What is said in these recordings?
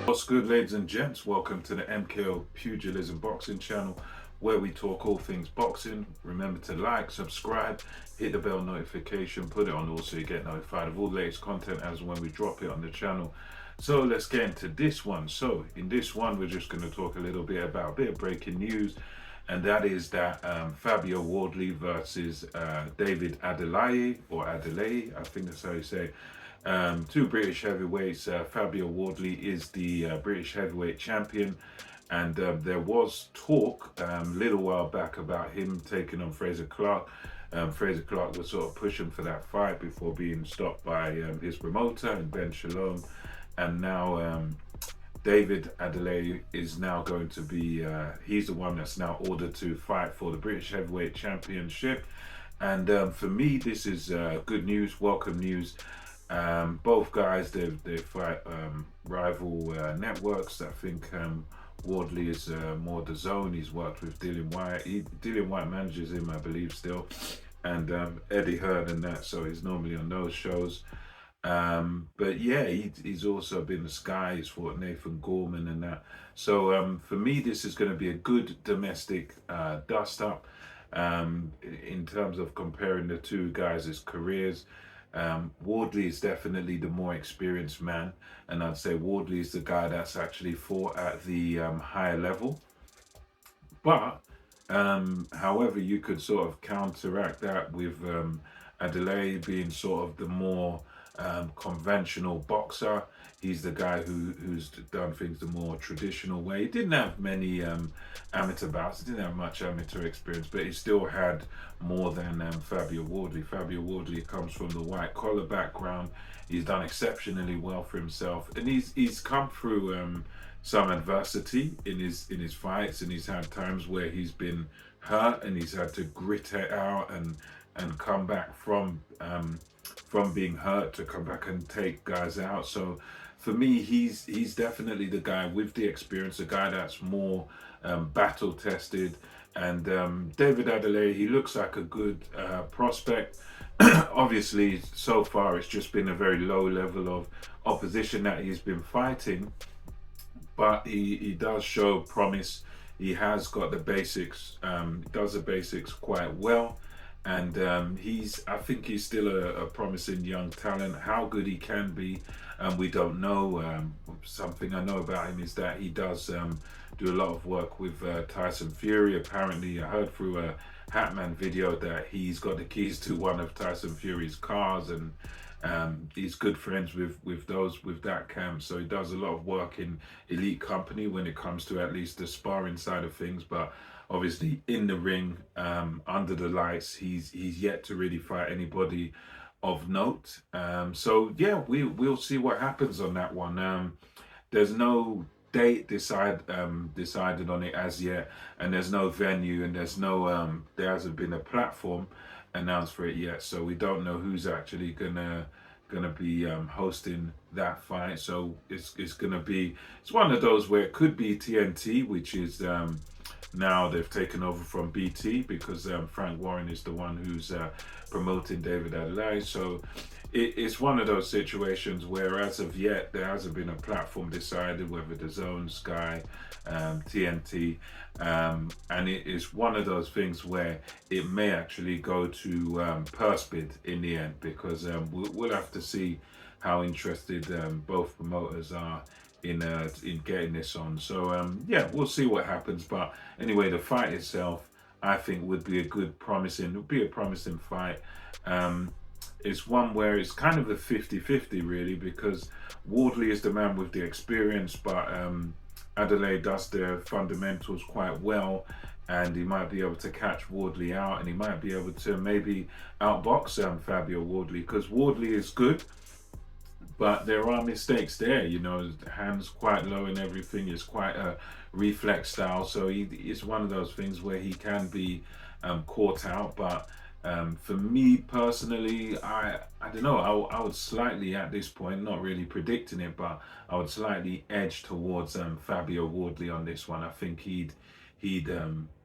What's good, ladies and gents? Welcome to the MKO Pugilism Boxing channel, where we talk all things boxing. Remember to like, subscribe, hit the bell notification, put it on all so you get notified of all the latest content as when we drop it on the channel. So let's get into this one. So in this one, we're just going to talk a little bit about a bit of breaking news, and that is that Fabio Wardley versus David Adelaye, or Adelaye, I think that's how you say it. Two British heavyweights. Fabio Wardley is the British heavyweight champion, and there was talk a little while back about him taking on Fraser Clark. Fraser Clark was sort of pushing for that fight before being stopped by his promoter and Ben Shalom, and now David Adelaye is now going to be, he's the one that's now ordered to fight for the British Heavyweight Championship. And for me, this is good news, welcome news. Both guys, they fight rival networks. I think Wardley is more the zone. He's worked with Dillian White. Dillian White manages him, I believe, still. And Eddie Hearn and that, so he's normally on those shows. But yeah, he's also been the Sky. He's fought Nathan Gorman and that. So for me, this is going to be a good domestic dust up in terms of comparing the two guys' careers. Wardley is definitely the more experienced man, and I'd say Wardley is the guy that's actually fought at the higher level. But however, you could sort of counteract that with Adelaide being sort of the more conventional boxer. He's the guy who's done things the more traditional way. He didn't have many amateur bouts. He didn't have much amateur experience, but he still had more than Fabio Wardley. Fabio Wardley comes from the white collar background. He's done exceptionally well for himself, and he's come through some adversity in his fights, and he's had times where he's been hurt and he's had to grit it out and come back from being hurt to come back and take guys out. So for me, he's definitely the guy with the experience, the guy that's more battle tested. And David Adelaye, he looks like a good prospect. Obviously, so far it's just been a very low level of opposition that he's been fighting, but he does show promise. He has got the basics, does the basics quite well. And I think he's still a promising young talent. How good he can be, we don't know. Something I know about him is that he does do a lot of work with Tyson Fury. Apparently, I heard through a Hatman video that he's got the keys to one of Tyson Fury's cars, and he's good friends with that camp. So he does a lot of work in elite company when it comes to at least the sparring side of things. But obviously, in the ring, under the lights, he's yet to really fight anybody of note. So yeah, we'll see what happens on that one. There's no date decided on it as yet, and there's no venue, and there hasn't been a platform announced for it yet. So we don't know who's actually gonna be hosting that fight. So it's one of those where it could be TNT, which is now they've taken over from BT because Frank Warren is the one who's promoting David Adelaide. So it's one of those situations where as of yet there hasn't been a platform decided, whether the Zone, Sky, TNT, and it is one of those things where it may actually go to purse bid in the end, because we'll have to see how interested both promoters are in getting this on. So yeah, we'll see what happens. But anyway, the fight itself, I think, would be a promising fight. It's one where it's kind of a 50-50 really, because Wardley is the man with the experience, but Adelaide does the fundamentals quite well, and he might be able to catch Wardley out, and he might be able to maybe outbox Fabio Wardley, because Wardley is good, but there are mistakes there. Hands quite low and everything. Is quite a reflex style, so it's one of those things where he can be caught out. But for me personally, I don't know. I would slightly, at this point, not really predicting it, but I would slightly edge towards Fabio Wardley on this one. I think he'd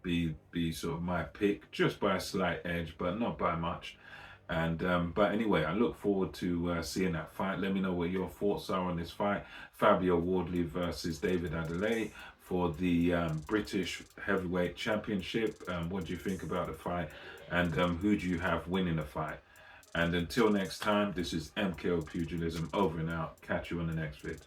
be sort of my pick, just by a slight edge, but not by much. And but anyway, I look forward to seeing that fight. Let me know what your thoughts are on this fight. Fabio Wardley versus David Adelaye for the British Heavyweight Championship. What do you think about the fight? And who do you have winning the fight? And until next time, this is MKO Pugilism over and out. Catch you on the next vid.